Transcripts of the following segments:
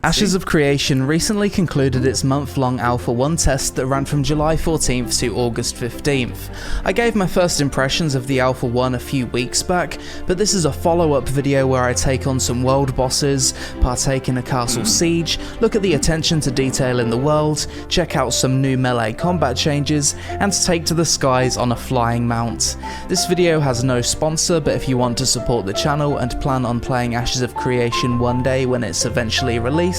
Ashes of Creation recently concluded its month-long Alpha 1 test that ran from July 14th to August 15th. I gave my first impressions of the Alpha 1 a few weeks back, but this is a follow-up video where I take on some world bosses, partake in a castle siege, look at the attention to detail in the world, check out some new melee combat changes, and take to the skies on a flying mount. This video has no sponsor, but if you want to support the channel and plan on playing Ashes of Creation one day when it's eventually released,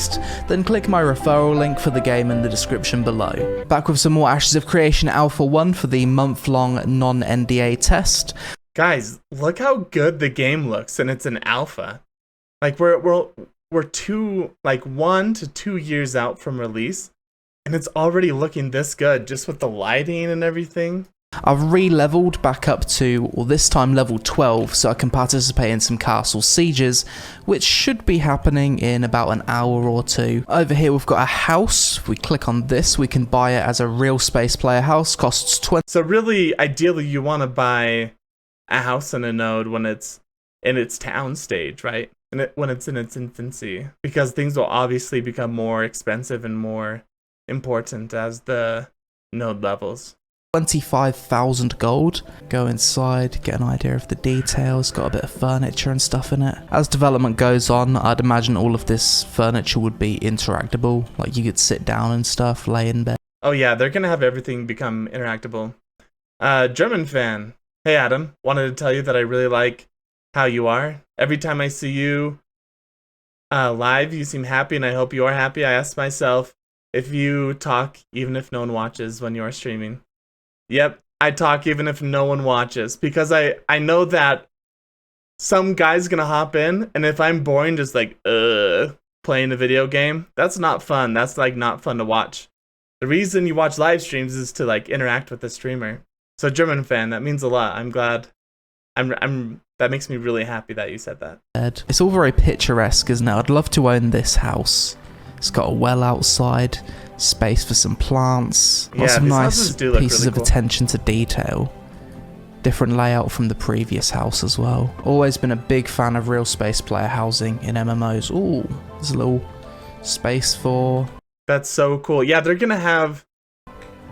then click my referral link for the game in the description below. Back with some more Ashes of Creation Alpha 1 for the month-long non-NDA test. Guys, look how good the game looks, and it's an alpha. Like we're 1 to 2 years out from release, and it's already looking this good, just with the lighting and everything. I've re-leveled back up to, or this time level 12, so I can participate in some castle sieges, which should be happening in about an hour or two. Over here we've got a house. If we click on this, we can buy it as a real space player house, costs 20. So really, ideally, you want to buy a house in a node when it's in its town stage, right? When it's in its infancy, because things will obviously become more expensive and more important as the node levels. 25,000 gold. Go inside, get an idea of the details, got a bit of furniture and stuff in it. As development goes on, I'd imagine all of this furniture would be interactable, like you could sit down and stuff, lay in bed. Oh yeah, they're gonna have everything become interactable. German fan. Hey Adam, wanted to tell you that I really like how you are. Every time I see you live, you seem happy, and I hope you are happy. I asked myself if you talk even if no one watches when you are streaming. Yep, I talk even if no one watches, because I know that some guy's gonna hop in, and if I'm boring just like playing a video game, that's not fun. That's like not fun to watch. The reason you watch live streams is to like interact with the streamer. So German fan, that means a lot. I'm glad. That makes me really happy that you said that. It's all very picturesque, isn't it? I'd love to own this house. It's got a well outside, space for some plants, lots of nice pieces of attention to detail. Different layout from the previous house as well. Always been a big fan of real space player housing in MMOs. Ooh, there's a little space for... That's so cool. Yeah, they're gonna have...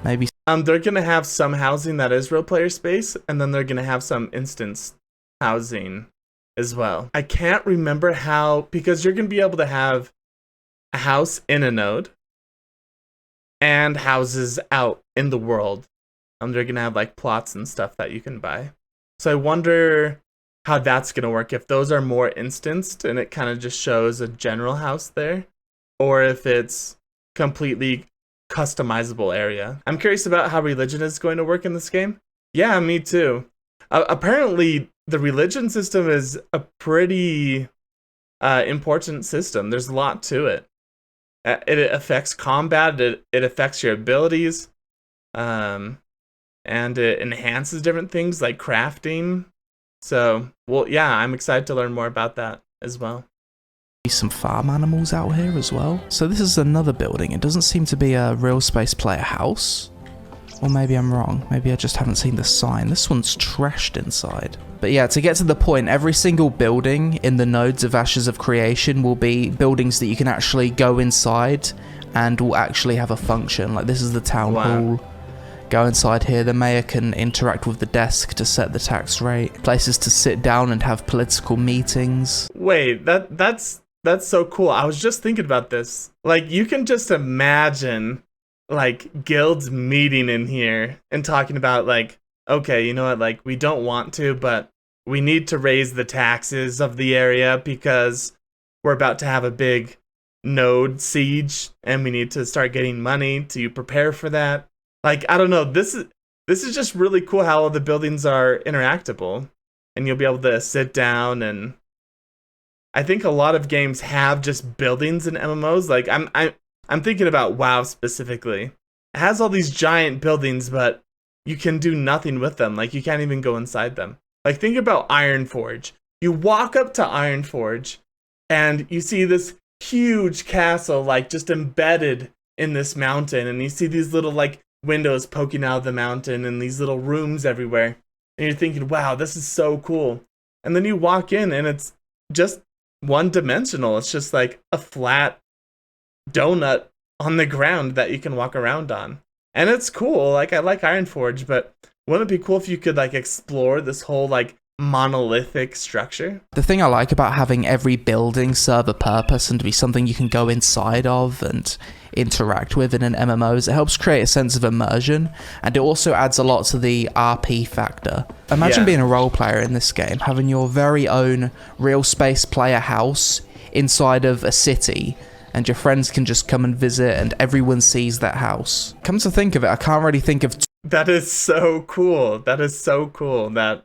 Maybe... they're gonna have some housing that is real player space, and then they're gonna have some instance housing as well. I can't remember how, because you're gonna be able to have a house in a node and houses out in the world. They're gonna have like plots and stuff that you can buy. So I wonder how that's gonna work, if those are more instanced and it kind of just shows a general house there, or if it's completely customizable area. I'm curious about how religion is going to work in this game. Yeah, me too. Apparently the religion system is a pretty important system. There's a lot to it. It affects combat, it affects your abilities, and it enhances different things like crafting. So, well, yeah, I'm excited to learn more about that as well. Some farm animals out here as well. So this is another building. It doesn't seem to be a real space player house. Or maybe I'm wrong. Maybe I just haven't seen the sign. This one's trashed inside. But yeah, to get to the point, every single building in the nodes of Ashes of Creation will be buildings that you can actually go inside and will actually have a function. Like this is the town hall. Go inside here, the mayor can interact with the desk to set the tax rate. Places to sit down and have political meetings. Wait, that's so cool. I was just thinking about this. Like you can just imagine like guilds meeting in here and talking about like, okay, you know what, like we don't want to, but we need to raise the taxes of the area because we're about to have a big node siege and we need to start getting money to prepare for that. Like, I don't know, this is just really cool how all the buildings are interactable and you'll be able to sit down, and I think a lot of games have just buildings in MMOs. Like I'm thinking about WoW specifically. It has all these giant buildings, but you can do nothing with them. Like you can't even go inside them. Like think about Ironforge. You walk up to Ironforge and you see this huge castle like just embedded in this mountain, and you see these little like windows poking out of the mountain and these little rooms everywhere. And you're thinking, wow, this is so cool. And then you walk in and it's just one dimensional. It's just like a flat donut on the ground that you can walk around on. And it's cool. Like, I like Ironforge, but wouldn't it be cool if you could like explore this whole like monolithic structure? The thing I like about having every building serve a purpose and to be something you can go inside of and interact with in an MMO is it helps create a sense of immersion, and it also adds a lot to the RP factor. Imagine being a role player in this game, having your very own real space player house inside of a city, and your friends can just come and visit and everyone sees that house. Come to think of it, I can't really think of... That is so cool. That is so cool that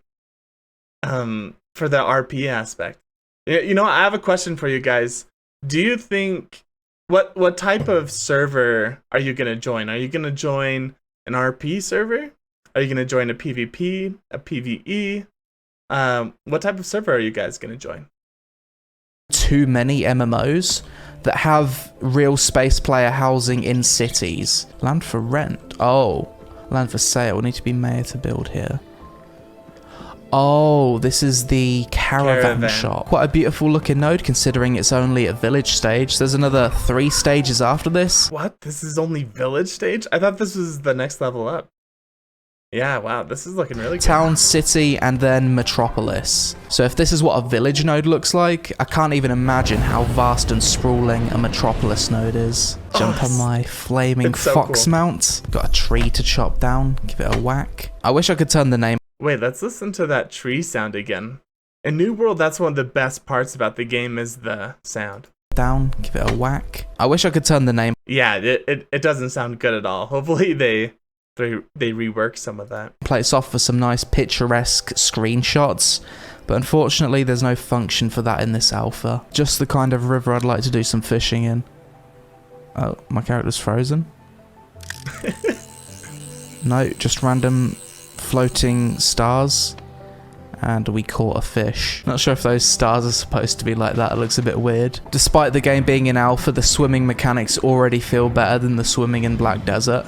for the RP aspect. You know, I have a question for you guys. Do you think what type of server are you going to join? Are you going to join an RP server? Are you going to join a PvP, a PvE? What type of server are you guys going to join? Too many MMOs that have real space player housing in cities. Land for rent. Oh, land for sale. Need to be mayor to build here. Oh, this is the caravan shop. Quite a beautiful looking node considering it's only at village stage. There's another 3 stages after this. What? This is only village stage? I thought this was the next level up. Yeah, wow, this is looking really good. Town, city, and then metropolis. So if this is what a village node looks like, I can't even imagine how vast and sprawling a metropolis node is. Jump on my flaming fox mount. Got a tree to chop down, give it a whack. I wish I could turn the name. Wait, let's listen to that tree sound again. In New World, that's one of the best parts about the game is the sound. Down, give it a whack. I wish I could turn the name. Yeah, it doesn't sound good at all. Hopefully they rework some of that. Place off for some nice picturesque screenshots, but unfortunately there's no function for that in this alpha. Just the kind of river I'd like to do some fishing in. Oh, my character's frozen. No, just random floating stars, and we caught a fish. Not sure if those stars are supposed to be like that, it looks a bit weird. Despite the game being in alpha, the swimming mechanics already feel better than the swimming in Black Desert.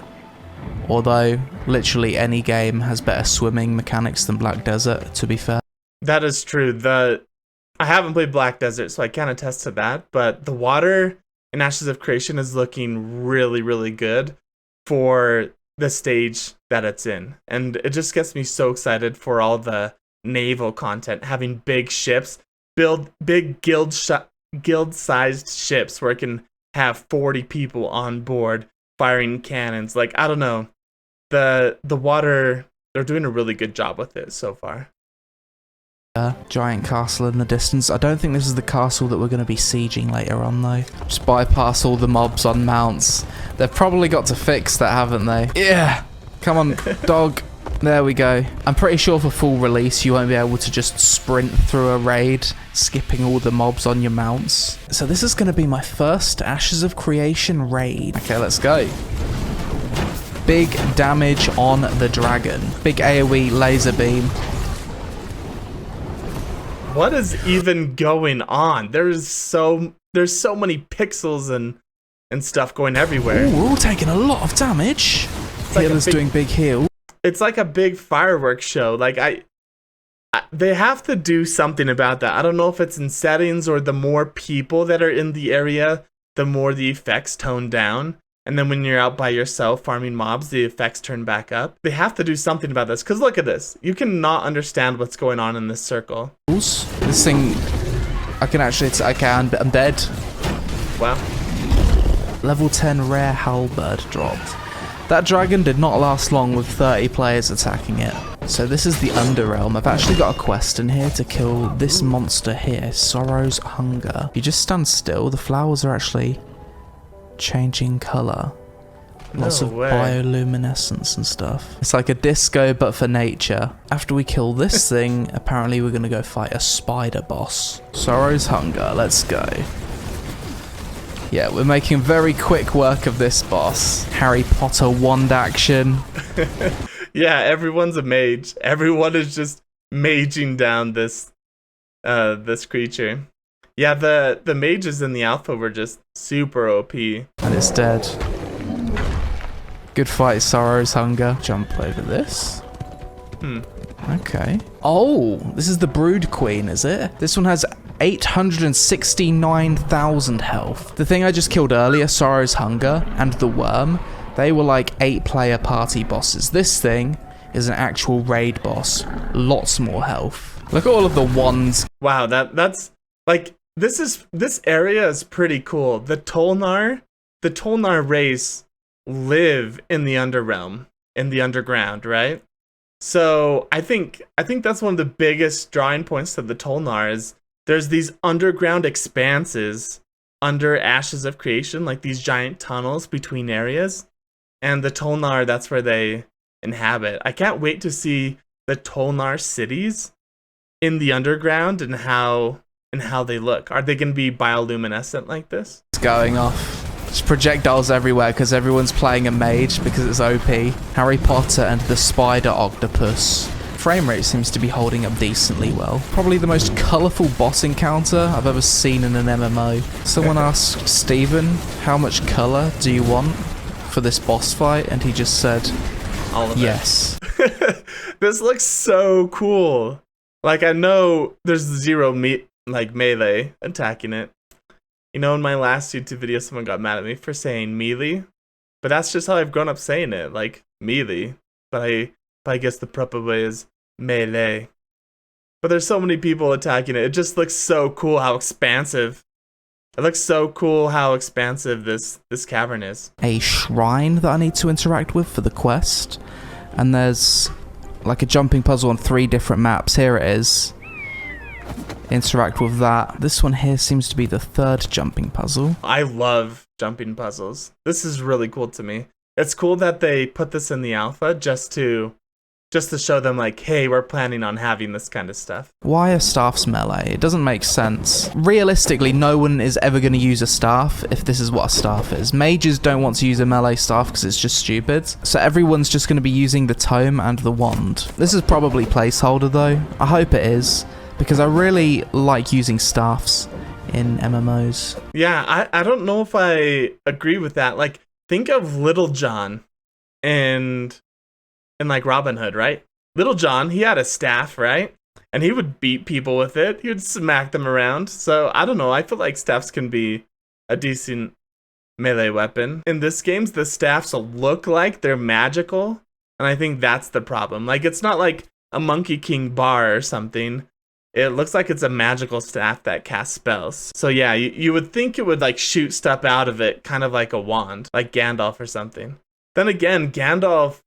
Although, literally any game has better swimming mechanics than Black Desert, to be fair. That is true. I haven't played Black Desert, so I can't attest to that, but the water in Ashes of Creation is looking really, really good for the stage that it's in. And it just gets me so excited for all the naval content, having big ships, build big guild-sized ships where it can have 40 people on board firing cannons. Like, I don't know. The water, they're doing a really good job with it so far. Giant castle in the distance. I don't think this is the castle that we're going to be sieging later on though. Just bypass all the mobs on mounts. They've probably got to fix that, haven't they? Yeah! Come on, dog. There we go. I'm pretty sure for full release you won't be able to just sprint through a raid, skipping all the mobs on your mounts. So this is going to be my first Ashes of Creation raid. Okay, let's go. Big damage on the dragon. Big AoE laser beam. What is even going on? There's so many pixels and stuff going everywhere. Ooh, we're all taking a lot of damage. Healer's doing big heal. It's like a big fireworks show. Like they have to do something about that. I don't know if it's in settings or the more people that are in the area, the more the effects tone down. And then when you're out by yourself farming mobs, the effects turn back up. They have to do something about this. Because look at this. You cannot understand what's going on in this circle. This thing... I can actually... Okay, I'm dead. Wow. Level 10 rare halberd dropped. That dragon did not last long with 30 players attacking it. So this is the Underrealm. I've actually got a quest in here to kill this monster here, Sorrow's Hunger. If you just stand still, the flowers are actually changing colour. Lots of bioluminescence and stuff. It's like a disco but for nature. After we kill this thing, apparently we're going to go fight a spider boss. Sorrow's Hunger, let's go. Yeah, we're making very quick work of this boss. Harry Potter wand action. Yeah, everyone's a mage. Everyone is just maging down this creature. Yeah, the mages in the alpha were just super OP. And it's dead. Good fight, Sorrow's Hunger. Jump over this. Okay. Oh, this is the Brood Queen, is it? This one has 869,000 health. The thing I just killed earlier, Sorrow's Hunger, and the Worm, they were like 8-player party bosses. This thing is an actual raid boss. Lots more health. Look at all of the wands. Wow, that's like this area is pretty cool. The Tolnar race live in the Underrealm, in the underground, right? So I think that's one of the biggest drawing points to the Tolnar is there's these underground expanses under Ashes of Creation, like these giant tunnels between areas. And the Tolnar, that's where they inhabit. I can't wait to see the Tolnar cities in the underground and how they look. Are they going to be bioluminescent like this? It's going off. There's projectiles everywhere because everyone's playing a mage because it's OP. Harry Potter and the Spider Octopus. Frame rate seems to be holding up decently well. Probably the most colourful boss encounter I've ever seen in an MMO. Someone asked Steven, how much colour do you want for this boss fight? And he just said, all of yes. It. This looks so cool. Like, I know there's zero melee attacking it. You know, in my last YouTube video, someone got mad at me for saying melee, but that's just how I've grown up saying it, like melee. But I guess the proper way is melee. But there's so many people attacking it. It just looks so cool how expansive. It looks so cool how expansive this cavern is. A shrine that I need to interact with for the quest, and there's like a jumping puzzle on 3 different maps. Here it is. Interact with that. This one here seems to be the 3rd jumping puzzle. I love jumping puzzles. This is really cool to me. It's cool that they put this in the alpha just to show them like, hey, we're planning on having this kind of stuff. Why are staffs melee? It doesn't make sense. Realistically, no one is ever going to use a staff if this is what a staff is. Mages don't want to use a melee staff because it's just stupid. So everyone's just going to be using the tome and the wand. This is probably placeholder though. I hope it is, because I really like using staffs in MMOs. Yeah, I don't know if I agree with that. Like, think of Little John and like Robin Hood, right? Little John, he had a staff, right? And he would beat people with it. He would smack them around. So I don't know. I feel like staffs can be a decent melee weapon. In this game, the staffs look like they're magical. And I think that's the problem. Like, it's not like a Monkey King bar or something. It looks like it's a magical staff that casts spells. So yeah, you would think it would like shoot stuff out of it, kind of like a wand, like Gandalf or something. Then again, Gandalf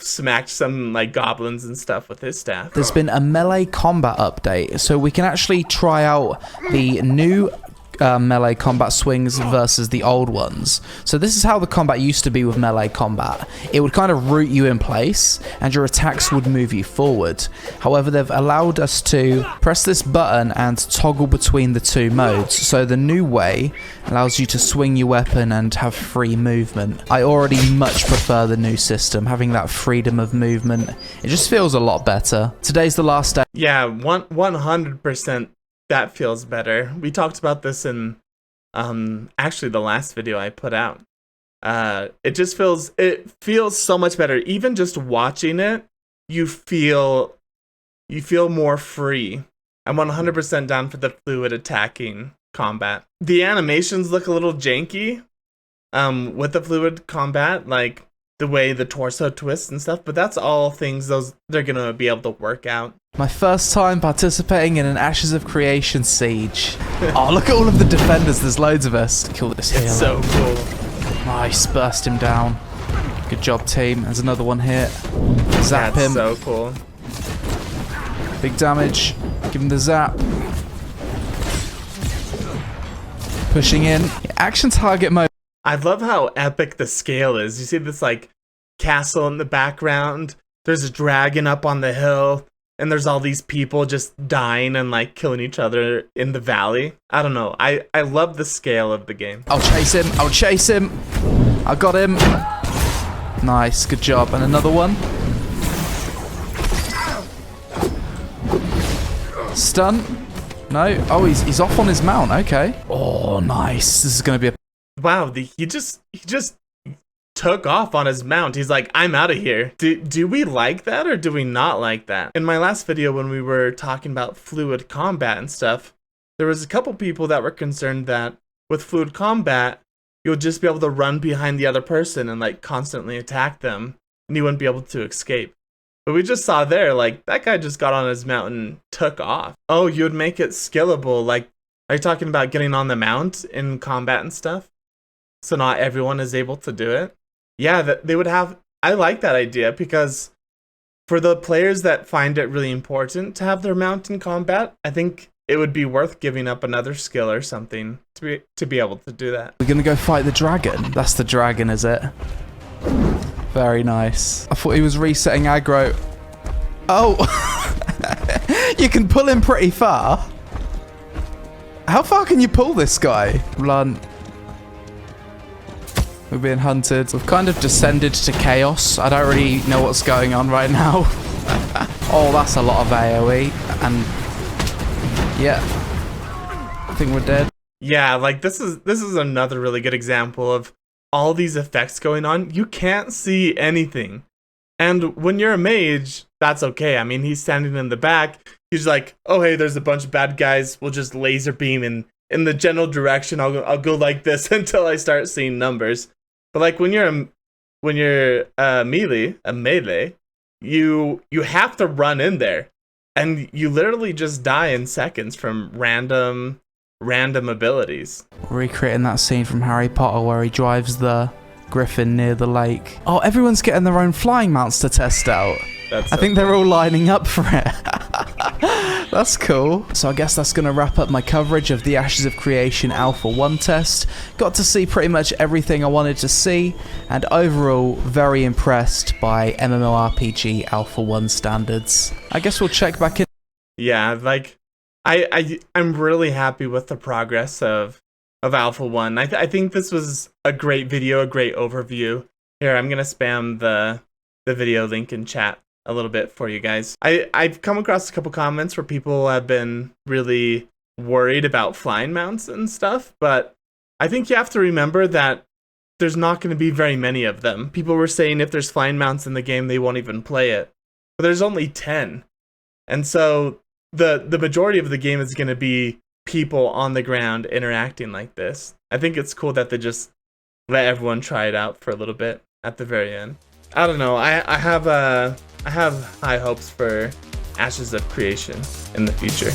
smacked some like goblins and stuff with his staff. There's been a melee combat update, so we can actually try out the new melee combat swings versus the old ones. So this is how the combat used to be with melee combat. It would kind of root you in place and your attacks would move you forward. However, they've allowed us to press this button and toggle between the 2 modes. So the new way allows you to swing your weapon and have free movement. I already much prefer the new system, having that freedom of movement. It just feels a lot better. Today's the last day. Yeah, 100%. That feels better. We talked about this in actually the last video I put out. It feels so much better. Even just watching it, you feel more free. I'm 100% down for the fluid attacking combat. The animations look a little janky with the fluid combat, like the way the torso twists and stuff, but that's all things they're gonna be able to work out. My first time participating in an Ashes of Creation siege. Oh, look at all of the defenders. There's loads of us. Kill this healer. It's so cool. Nice, burst him down. Good job, team. There's another one here. Zap him. So cool. Big damage. Give him the zap. Pushing in. Action target mode. I love how epic the scale is. You see this like castle in the background. There's a dragon up on the hill. And there's all these people just dying and like killing each other in the valley. I don't know. I love the scale of the game. I'll chase him. I'll chase him. I got him. Nice. Good job. And another one. Stun. No. Oh, he's off on his mount. Okay. Oh, nice. This is going to be a... Wow. He just took off on his mount. He's like, I'm out of here. Do we like that or do we not like that? In my last video when we were talking about fluid combat and stuff, there was a couple people that were concerned that with fluid combat, you'll just be able to run behind the other person and like constantly attack them and you wouldn't be able to escape. But we just saw there, like, that guy just got on his mount and took off. Oh, you would make it skillable. Like, are you talking about getting on the mount in combat and stuff? So not everyone is able to do it? Yeah, that they would have... I like that idea because for the players that find it really important to have their mount in combat, I think it would be worth giving up another skill or something to be able to do that. We're gonna go fight the dragon. That's the dragon, is it? Very nice. I thought he was resetting aggro. Oh! You can pull him pretty far. How far can you pull this guy? Run. We're being hunted. We've kind of descended to chaos. I don't really know what's going on right now. Oh, that's a lot of AoE. And yeah, I think we're dead. Yeah, like this is another really good example of all these effects going on. You can't see anything. And when you're a mage, that's okay. I mean, he's standing in the back. He's like, oh, hey, there's a bunch of bad guys. We'll just laser beam in the general direction. I'll go like this until I start seeing numbers. But like when you're melee, you have to run in there. And you literally just die in seconds from random abilities. Recreating that scene from Harry Potter where he drives the griffin near the lake. Oh, everyone's getting their own flying mounts to test out. I think they're all lining up for it. That's cool. So I guess that's going to wrap up my coverage of the Ashes of Creation Alpha 1 test. Got to see pretty much everything I wanted to see, and overall very impressed by MMORPG Alpha 1 standards. I guess we'll check back in. Yeah, like I'm really happy with the progress of Alpha 1. I think this was a great video, a great overview. Here, I'm going to spam the video link in chat a little bit for you guys. I've come across a couple comments where people have been really worried about flying mounts and stuff, but I think you have to remember that there's not going to be very many of them. People were saying if there's flying mounts in the game, they won't even play it. But there's only 10. And so the majority of the game is going to be people on the ground interacting like this. I think it's cool that they just let everyone try it out for a little bit at the very end. I don't know. I have high hopes for Ashes of Creation in the future.